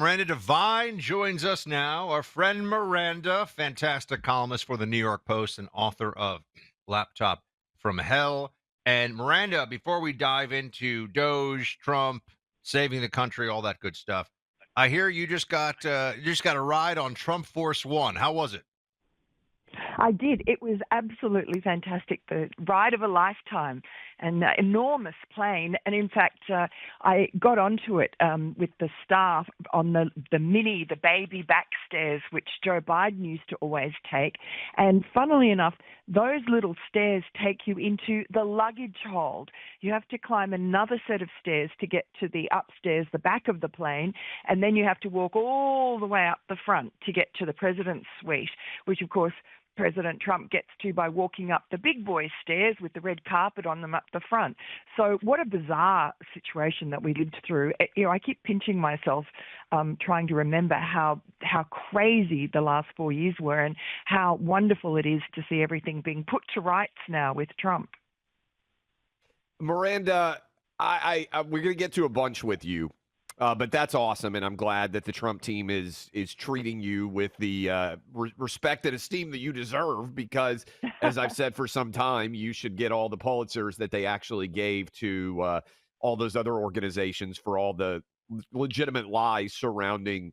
Miranda Devine joins us now. Our friend Miranda, fantastic columnist for the New York Post and author of Laptop from Hell. And Miranda, before we dive into Doge, Trump, saving the country, all that good stuff, I hear you just got a ride on Trump Force One. How was it? I did. It was absolutely fantastic. The ride of a lifetime, an enormous plane. And in fact, I got onto it with the staff on the baby back stairs, which Joe Biden used to always take. And funnily enough, those little stairs take you into the luggage hold. You have to climb another set of stairs to get to the upstairs, the back of the plane. And then you have to walk all the way up the front to get to the president's suite, which of course President Trump gets to by walking up the big boy stairs with the red carpet on them up the front. So what a bizarre situation that we lived through. I keep pinching myself trying to remember how crazy the last 4 years were and how wonderful it is to see everything being put to rights now with Trump. Miranda, we're going to get to a bunch with you. But that's awesome, and I'm glad that the Trump team is treating you with the respect and esteem that you deserve because, as I've said for some time, you should get all the Pulitzers that they actually gave to all those other organizations for all the legitimate lies surrounding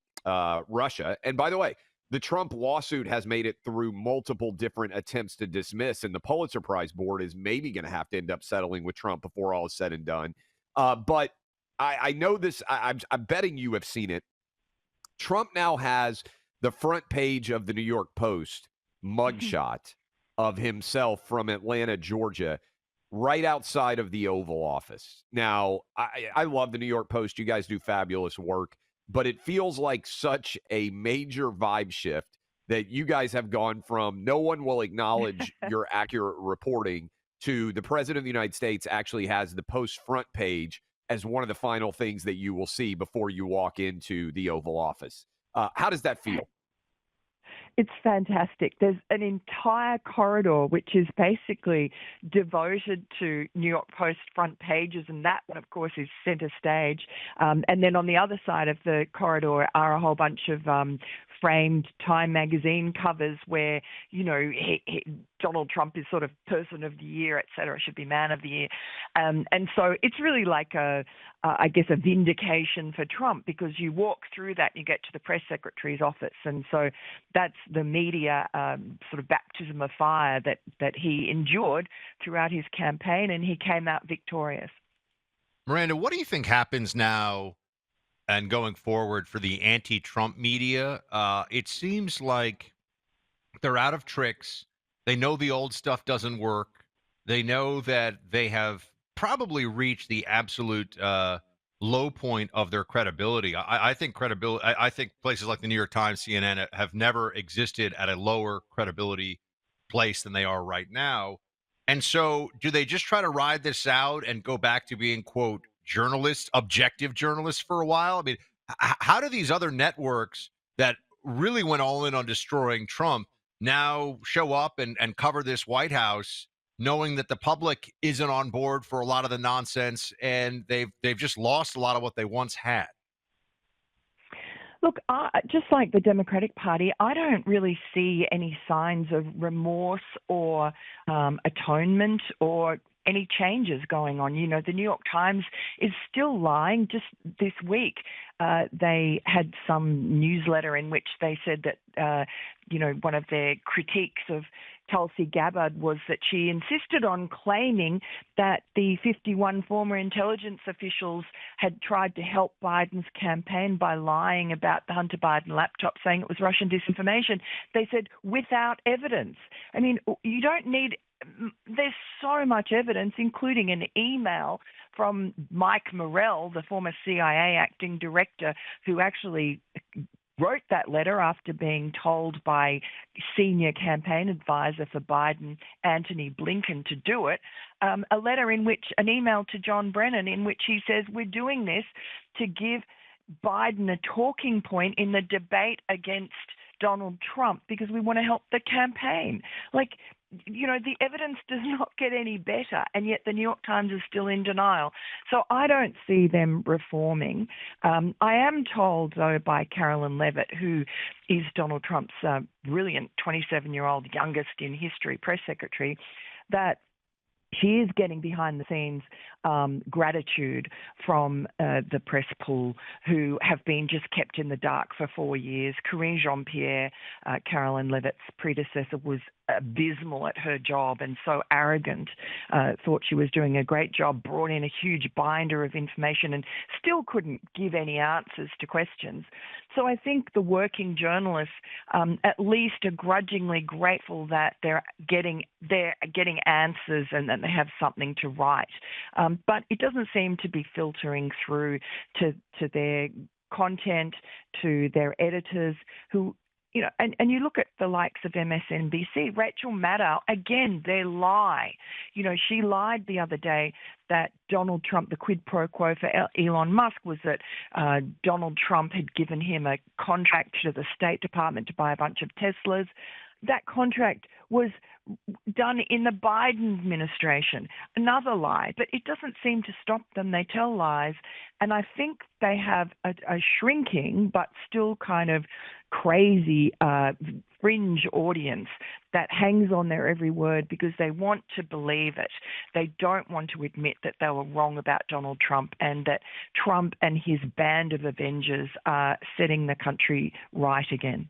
Russia. And by the way, the Trump lawsuit has made it through multiple different attempts to dismiss, and the Pulitzer Prize board is maybe going to have to end up settling with Trump before all is said and done. But I know this. I'm betting you have seen it. Trump now has the front page of the New York Post mugshot of himself from Atlanta, Georgia, right outside of the Oval Office. Now, I love the New York Post. You guys do fabulous work, but it feels like such a major vibe shift that you guys have gone from no one will acknowledge your accurate reporting to the President of the United States actually has the Post front page as one of the final things that you will see before you walk into the Oval Office. How does that feel? It's fantastic. There's an entire corridor which is basically devoted to New York Post front pages, and that one, of course, is center stage. And then on the other side of the corridor are a whole bunch of framed Time magazine covers where, Donald Trump is sort of person of the year, et cetera, should be man of the year. And so it's really like a vindication for Trump because you walk through that and you get to the press secretary's office. And so that's the media sort of baptism of fire that he endured throughout his campaign, and he came out victorious. Miranda, what do you think happens now and going forward for the anti-Trump media? It seems like they're out of tricks. They know the old stuff doesn't work. They know that they have probably reached the absolute low point of their credibility. I think credibility. I think places like the New York Times, CNN have never existed at a lower credibility place than they are right now. And so, do they just try to ride this out and go back to being quote journalists, objective journalists for a while? I mean, how do these other networks that really went all in on destroying Trump now show up and cover this White House, knowing that the public isn't on board for a lot of the nonsense and they've just lost a lot of what they once had? Look, just like the Democratic Party, I don't really see any signs of remorse or atonement or any changes going on. The New York Times is still lying. Just this week, they had some newsletter in which they said that, one of their critiques of Tulsi Gabbard was that she insisted on claiming that the 51 former intelligence officials had tried to help Biden's campaign by lying about the Hunter Biden laptop, saying it was Russian disinformation. They said without evidence. I mean, you don't need there's so much evidence, including an email from Mike Morell, the former CIA acting director, who actually wrote that letter after being told by senior campaign advisor for Biden, Antony Blinken, to do it, an email to John Brennan in which he says, we're doing this to give Biden a talking point in the debate against Donald Trump because we want to help the campaign. Like, the evidence does not get any better, and yet the New York Times is still in denial. So I don't see them reforming. I am told, though, by Carolyn Levitt, who is Donald Trump's brilliant 27-year-old youngest in history press secretary, that she is getting behind the scenes gratitude from the press pool, who have been just kept in the dark for 4 years. Karine Jean-Pierre, Carolyn Levitt's predecessor, was abysmal at her job and so arrogant, thought she was doing a great job, brought in a huge binder of information and still couldn't give any answers to questions. So I think the working journalists at least are grudgingly grateful that they're getting answers and that they have something to write. But it doesn't seem to be filtering through to their content, to their editors who, and you look at the likes of MSNBC, Rachel Maddow, again, they lie. She lied the other day that Donald Trump, the quid pro quo for Elon Musk was that Donald Trump had given him a contract to the State Department to buy a bunch of Teslas. That contract was done in the Biden administration. Another lie, but it doesn't seem to stop them. They tell lies, and I think they have a shrinking but still kind of crazy fringe audience that hangs on their every word because they want to believe it. They don't want to admit that they were wrong about Donald Trump and that Trump and his band of avengers are setting the country right again.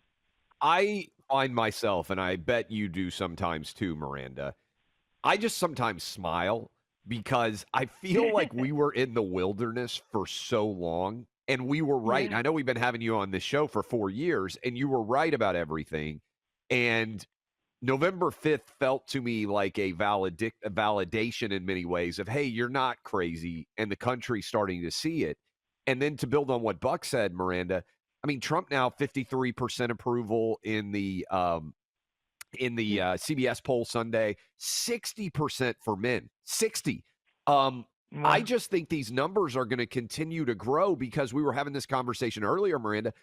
I find myself, and I bet you do sometimes too, Miranda, I just sometimes smile because I feel like we were in the wilderness for so long and we were right. Yeah. I know we've been having you on this show for 4 years and you were right about everything. And November 5th felt to me like a validation in many ways of, hey, you're not crazy, and the country's starting to see it. And then to build on what Buck said, Miranda, I mean, Trump now 53% approval in the CBS poll Sunday, 60% for men. 60. I Wow. just think these numbers are going to continue to grow because we were having this conversation earlier, Miranda.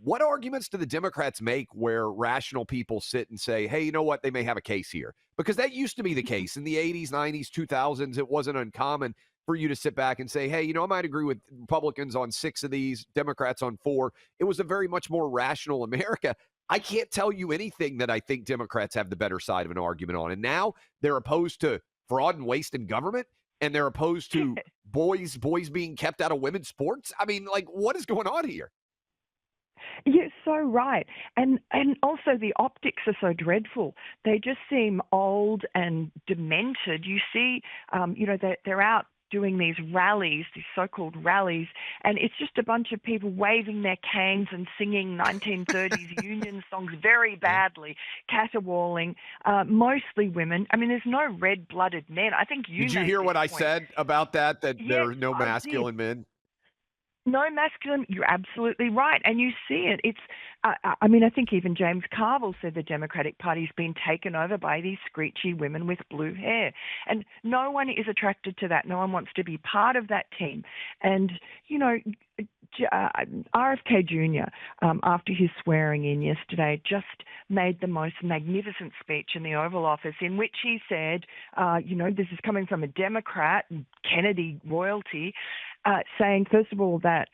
What arguments do the Democrats make where rational people sit and say, hey, you know what? They may have a case here. Because that used to be the case in the 80s, 90s, 2000s. It wasn't uncommon for you to sit back and say, hey, I might agree with Republicans on 6 of these, Democrats on 4. It was a very much more rational America. I can't tell you anything that I think Democrats have the better side of an argument on. And now they're opposed to fraud and waste in government, and they're opposed to boys being kept out of women's sports. I mean, like, what is going on here? You're so right. And also the optics are so dreadful. They just seem old and demented. You see, they're out doing these rallies, these so-called rallies, and it's just a bunch of people waving their canes and singing 1930s Union songs very badly, caterwauling, mostly women. I mean, there's no red-blooded men. I think Did you hear what I said about that Yes, there are no I did. masculine men? No masculine, you're absolutely right. And you see it. It's, I think even James Carville said the Democratic Party's been taken over by these screechy women with blue hair. And no one is attracted to that. No one wants to be part of that team. And, RFK Jr., after his swearing in yesterday, just made the most magnificent speech in the Oval Office in which he said, this is coming from a Democrat, Kennedy royalty, saying, first of all, that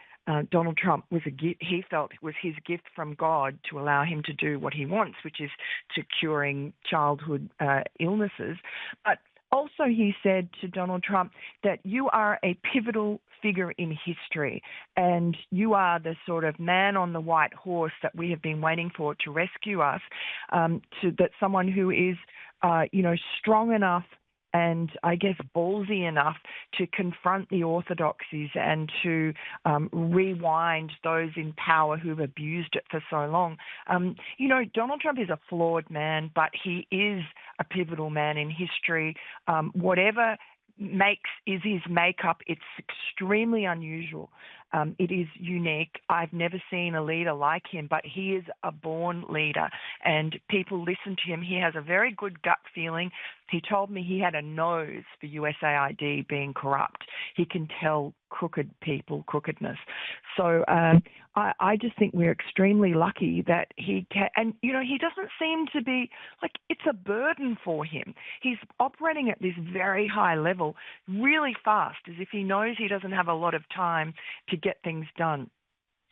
Donald Trump was he felt it was his gift from God to allow him to do what he wants, which is to curing childhood illnesses. But also he said to Donald Trump that you are a pivotal figure in history and you are the sort of man on the white horse that we have been waiting for to rescue us, that someone who is, strong enough and I guess ballsy enough to confront the orthodoxies and to rewind those in power who've abused it for so long. Donald Trump is a flawed man, but he is a pivotal man in history. Whatever is his makeup, it's extremely unusual. It is unique. I've never seen a leader like him, but he is a born leader, and people listen to him. He has a very good gut feeling. He told me he had a nose for USAID being corrupt. He can tell crooked people crookedness. So I just think we're extremely lucky that he can, and he doesn't seem to be like it's a burden for him. He's operating at this very high level really fast, as if he knows he doesn't have a lot of time to get things done.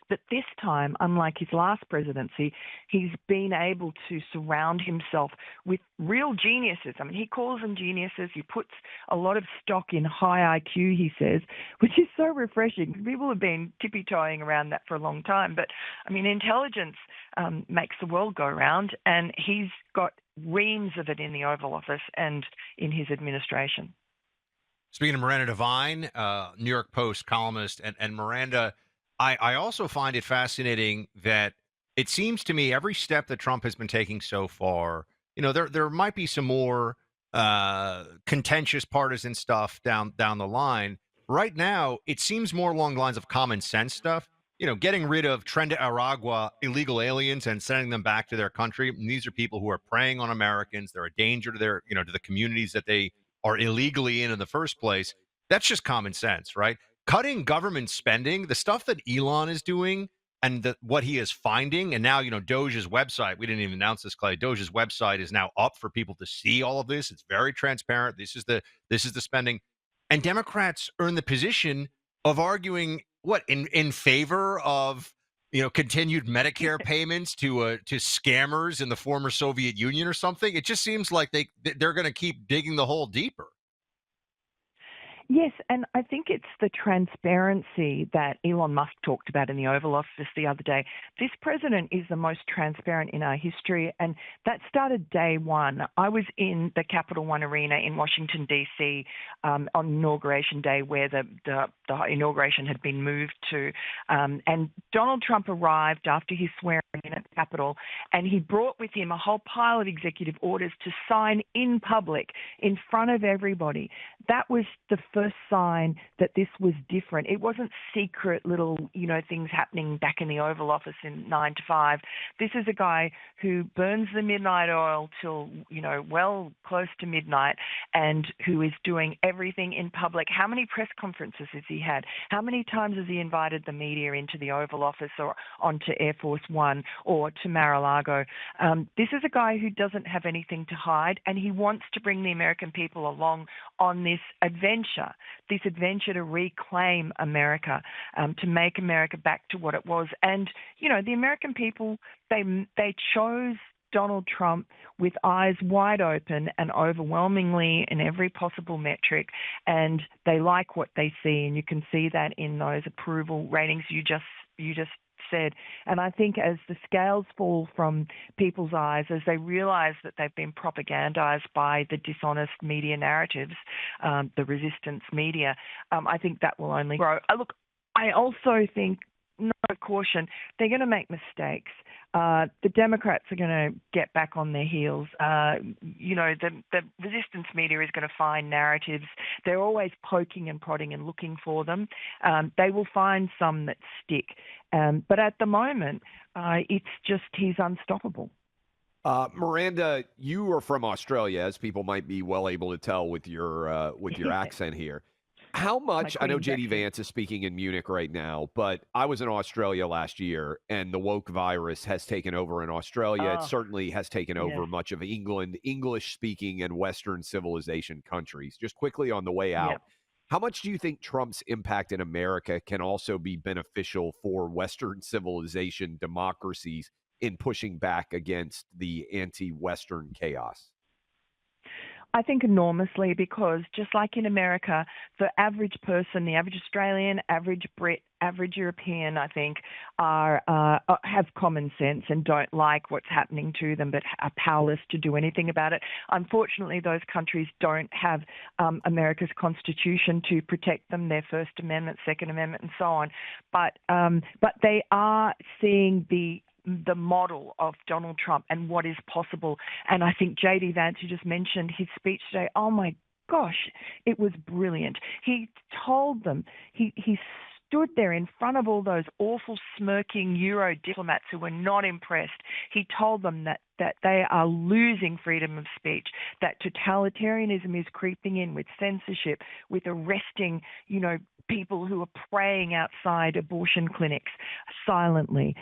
But this time, unlike his last presidency, he's been able to surround himself with real geniuses. I mean, he calls them geniuses. He puts a lot of stock in high IQ, he says, which is so refreshing. People have been tippy-toeing around that for a long time. But, I mean, intelligence makes the world go round, and he's got reams of it in the Oval Office and in his administration. Speaking of Miranda Devine, New York Post columnist, and Miranda, I also find it fascinating that it seems to me every step that Trump has been taking so far, there might be some more contentious partisan stuff down the line. Right now, it seems more along the lines of common sense stuff. Getting rid of Tren de Aragua illegal aliens and sending them back to their country. And these are people who are preying on Americans. They're a danger to to the communities that they are illegally in the first place. That's just common sense, right? Cutting government spending, the stuff that Elon is doing and what he is finding. And now, Doge's website, we didn't even announce this, Clay. Doge's website is now up for people to see all of this. It's very transparent. This is the spending. And Democrats are in the position of arguing in favor of continued Medicare payments to scammers in the former Soviet Union or something. It just seems like they're going to keep digging the hole deeper. Yes, and I think it's the transparency that Elon Musk talked about in the Oval Office the other day. This president is the most transparent in our history, and that started day one. I was in the Capital One Arena in Washington, D.C. On Inauguration Day, where the inauguration had been moved to. And Donald Trump arrived after his swearing in at the Capitol, and he brought with him a whole pile of executive orders to sign in public in front of everybody. That was the first sign that this was different. It wasn't secret little, things happening back in the Oval Office in 9 to 5. This is a guy who burns the midnight oil till, well close to midnight, and who is doing everything in public. How many press conferences has he had? How many times has he invited the media into the Oval Office or onto Air Force One or to Mar-a-Lago? This is a guy who doesn't have anything to hide, and he wants to bring the American people along on this adventure to reclaim America, to make America back to what it was. And, the American people, they chose Donald Trump with eyes wide open and overwhelmingly in every possible metric, and they like what they see, and you can see that in those approval ratings you just said. And I think as the scales fall from people's eyes, as they realize that they've been propagandized by the dishonest media narratives, the resistance media, I think that will only grow. Look, I also think, no caution, they're going to make mistakes. The Democrats are going to get back on their heels. The resistance media is going to find narratives. They're always poking and prodding and looking for them. They will find some that stick. But at the moment, it's just he's unstoppable. Miranda, you are from Australia, as people might be well able to tell with your accent here. How much, I know JD Vance is speaking in Munich right now, but I was in Australia last year, and the woke virus has taken over in Australia. It certainly has taken over much of England, English-speaking and Western civilization countries. Just quickly on the way out, how much do you think Trump's impact in America can also be beneficial for Western civilization democracies in pushing back against the anti-Western chaos? I think enormously, because just like in America, the average person, the average Australian, average Brit, average European, I think, have common sense and don't like what's happening to them, but are powerless to do anything about it. Unfortunately, those countries don't have America's Constitution to protect them, their First Amendment, Second Amendment, and so on. But they are seeing the model of Donald Trump and what is possible. And I think J.D. Vance, you just mentioned his speech today, oh my gosh, it was brilliant. He told them, he stood there in front of all those awful smirking Euro diplomats who were not impressed. He told them that they are losing freedom of speech, that totalitarianism is creeping in with censorship, with arresting, people who are praying outside abortion clinics silently.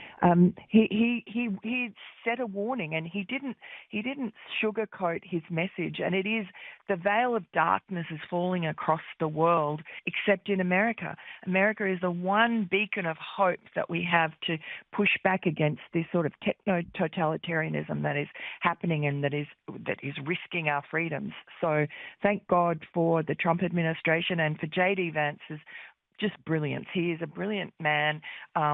He set a warning, and he didn't sugarcoat his message. And it is, the veil of darkness is falling across the world, except in America. America is the one beacon of hope that we have to push back against this sort of techno-totalitarianism that is happening and that is risking our freedoms. So thank God for the Trump administration, and for J.D. Vance's just brilliance. He is a brilliant man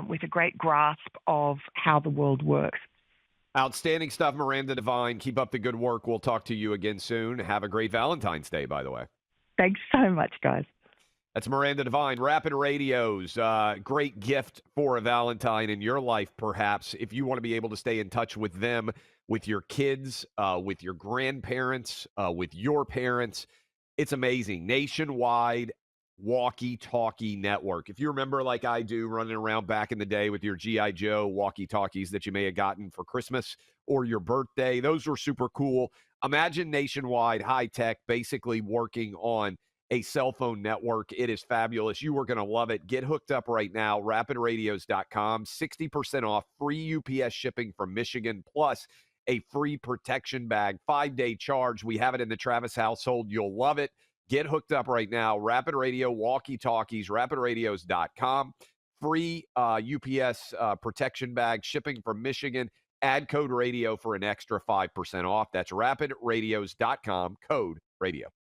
with a great grasp of how the world works. Outstanding stuff, Miranda Devine. Keep up the good work. We'll talk to you again soon. Have a great Valentine's Day, by the way. Thanks so much, guys. That's Miranda Devine, Rapid Radio's great gift for a Valentine in your life, perhaps, if you want to be able to stay in touch with them, with your kids, with your grandparents, with your parents. It's amazing. Nationwide walkie-talkie network. If you remember, like I do, running around back in the day with your G.I. Joe walkie-talkies that you may have gotten for Christmas or your birthday, those were super cool. Imagine nationwide, high-tech, basically working on a cell phone network. It is fabulous. You are going to love it. Get hooked up right now, rapidradios.com. 60% off, free UPS shipping from Michigan, plus a free protection bag, 5-day charge. We have it in the Travis household. You'll love it. Get hooked up right now. Rapid Radio walkie-talkies, rapidradios.com. Free UPS protection bag, shipping from Michigan. Add code radio for an extra 5% off. That's rapidradios.com, code radio.